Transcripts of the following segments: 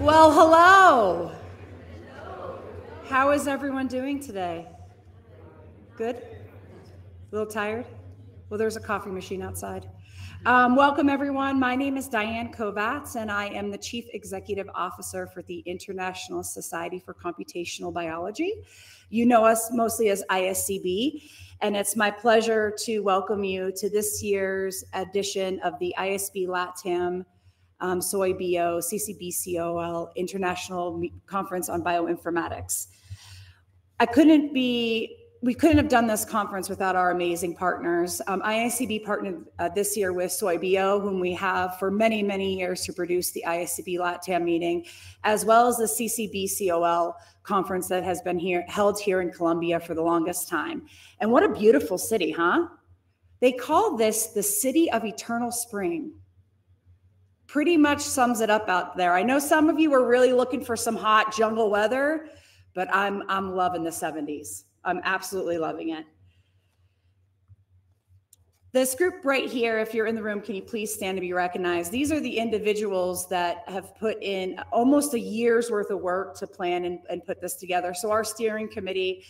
Well, hello. How is everyone doing today? Good? A little tired? Well, there's a coffee machine outside. Welcome, everyone. My name is Diane Kovatz, and I am the Chief Executive Officer for the International Society for Computational Biology. You know us mostly as ISCB, and it's my pleasure to welcome you to this year's edition of the ISB LATAM SOY-BO CCBCOL International Conference on Bioinformatics. We couldn't have done this conference without our amazing partners. ISCB partnered this year with SOY-BO, whom we have for many, many years to produce the ISCB LATAM meeting, as well as the CCBCOL conference that has been held here in Colombia for the longest time. And what a beautiful city, huh? They call this the City of Eternal Spring. Pretty much sums it up out there. I know some of you are really looking for some hot jungle weather, but I'm loving the 70s. I'm absolutely loving it. This group right here, if you're in the room, can you please stand to be recognized? These are the individuals that have put in almost a year's worth of work to plan and put this together. So our steering committee,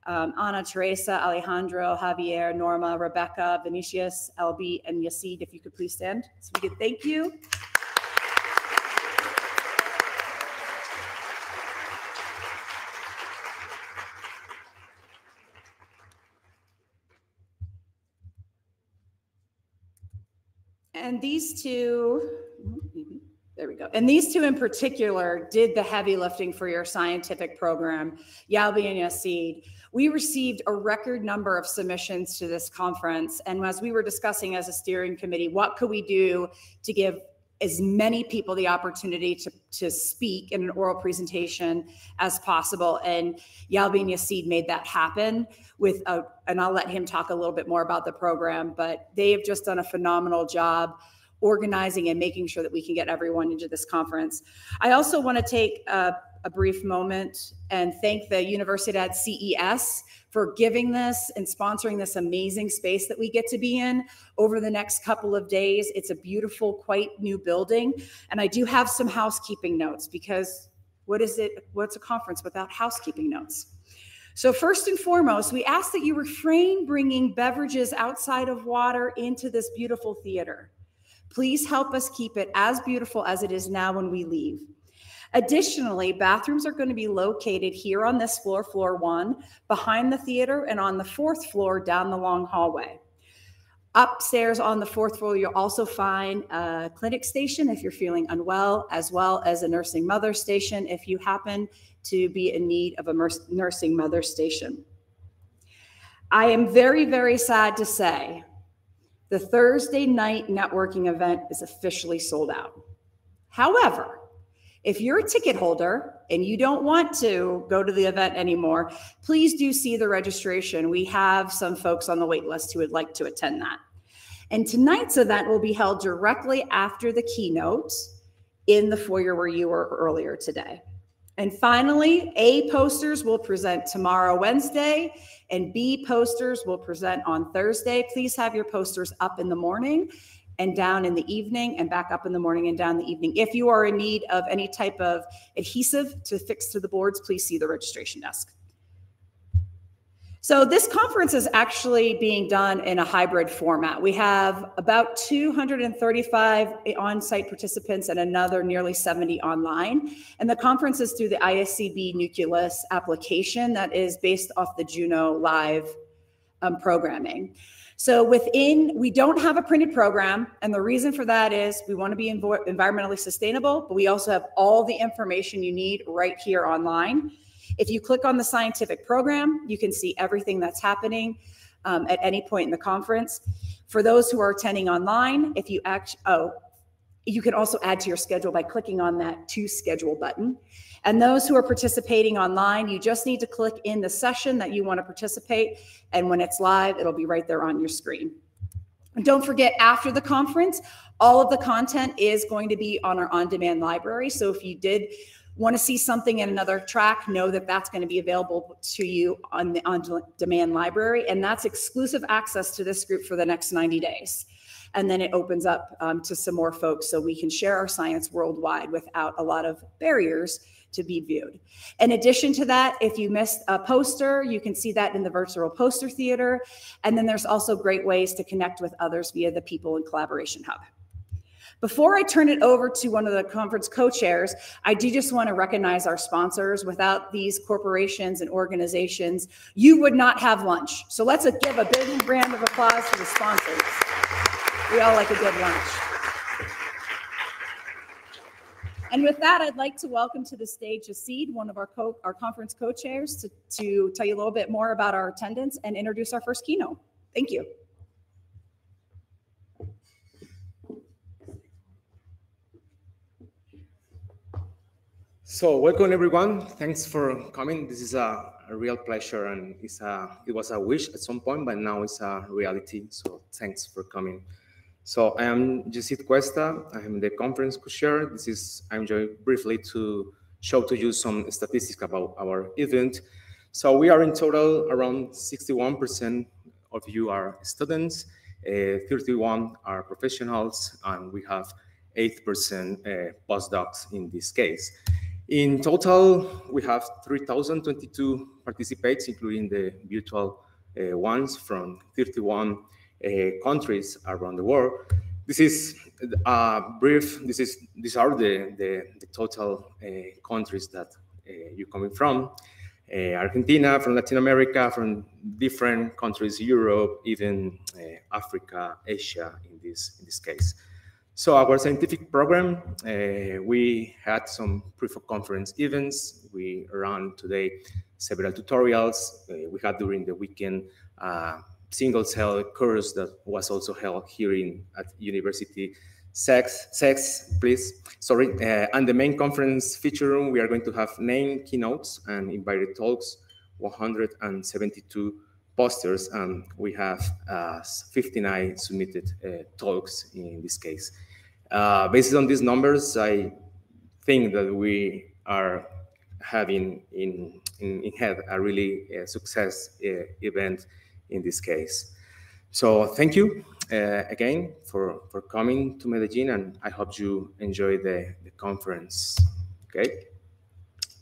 Ana, Teresa, Alejandro, Javier, Norma, Rebecca, Vinicius, LB, and Yasid, if you could please stand so we could thank you. And these two, there we go. And these two in particular did the heavy lifting for your scientific program, Yalbi and Yasid. We received a record number of submissions to this conference. And as we were discussing as a steering committee, what could we do to give as many people the opportunity to speak in an oral presentation as possible. And Yalbi and Yasid made that happen with, and I'll let him talk a little bit more about the program, but they have just done a phenomenal job organizing and making sure that we can get everyone into this conference. I also want to take a brief moment and thank the Universidad CES for giving this and sponsoring this amazing space that we get to be in over the next couple of days. It's a beautiful, quite new building. And I do have some housekeeping notes because what's a conference without housekeeping notes? So first and foremost, we ask that you refrain bringing beverages outside of water into this beautiful theater. Please help us keep it as beautiful as it is now when we leave. Additionally, bathrooms are going to be located here on this floor, floor 1, behind the theater, and on the 4th floor down the long hallway. Upstairs on the 4th floor, you'll also find a clinic station if you're feeling unwell, as well as a nursing mother station if you happen to be in need of a nursing mother station. I am very, very sad to say the Thursday night networking event is officially sold out. However, if you're a ticket holder and you don't want to go to the event anymore, please do see the registration. We have some folks on the wait list who would like to attend that. And tonight's event will be held directly after the keynote in the foyer where you were earlier today. And finally, A posters will present tomorrow, Wednesday, and B posters will present on Thursday. Please have your posters up in the morning and down in the evening, and back up in the morning and down the evening. If you are in need of any type of adhesive to fix to the boards, please see the registration desk. So this conference is actually being done in a hybrid format. We have about 235 on-site participants and another nearly 70 online. And the conference is through the ISCB Nucleus application that is based off the Juno Live programming. So we don't have a printed program, and the reason for that is we want to be environmentally sustainable, but we also have all the information you need right here online. If you click on the scientific program, you can see everything that's happening at any point in the conference. For those who are attending online, you can also add to your schedule by clicking on that To Schedule button. And those who are participating online, you just need to click in the session that you want to participate. And when it's live, it'll be right there on your screen. And don't forget, after the conference, all of the content is going to be on our on-demand library. So if you did want to see something in another track, know that that's going to be available to you on the on-demand library. And that's exclusive access to this group for the next 90 days. and then it opens up to some more folks so we can share our science worldwide without a lot of barriers to be viewed. In addition to that, if you missed a poster, you can see that in the virtual poster theater. And then there's also great ways to connect with others via the People in Collaboration Hub. Before I turn it over to one of the conference co-chairs, I do just want to recognize our sponsors. Without these corporations and organizations, you would not have lunch. So let's give a big round of applause to the sponsors. We all like a good lunch. And with that, I'd like to welcome to the stage Asid, one of our conference co-chairs, to tell you a little bit more about our attendance and introduce our first keynote. Thank you. So welcome everyone. Thanks for coming. This is a real pleasure, and it was a wish at some point, but now it's a reality. So thanks for coming. So I am Yesid Cuesta. I am the conference co-chair. I'm going briefly to show to you some statistics about our event. So we are in total around 61% of you are students, 31 are professionals, and we have 8% postdocs in this case. In total, we have 3,022 participants, including the virtual ones from 31 countries around the world. This is brief. These are the total countries that you're coming from. Argentina, from Latin America, from different countries, Europe, even Africa, Asia in this case. So our scientific program, we had some proof of conference events. We ran today several tutorials. We had during the weekend single cell course that was also held here at University please. Sorry. And the main conference feature room, we are going to have 9 keynotes and invited talks, 172 posters, and we have 59 submitted talks in this case. Based on these numbers, I think that we are having in head a really success event in this case. So thank you again for coming to Medellin, and I hope you enjoy the conference. Okay.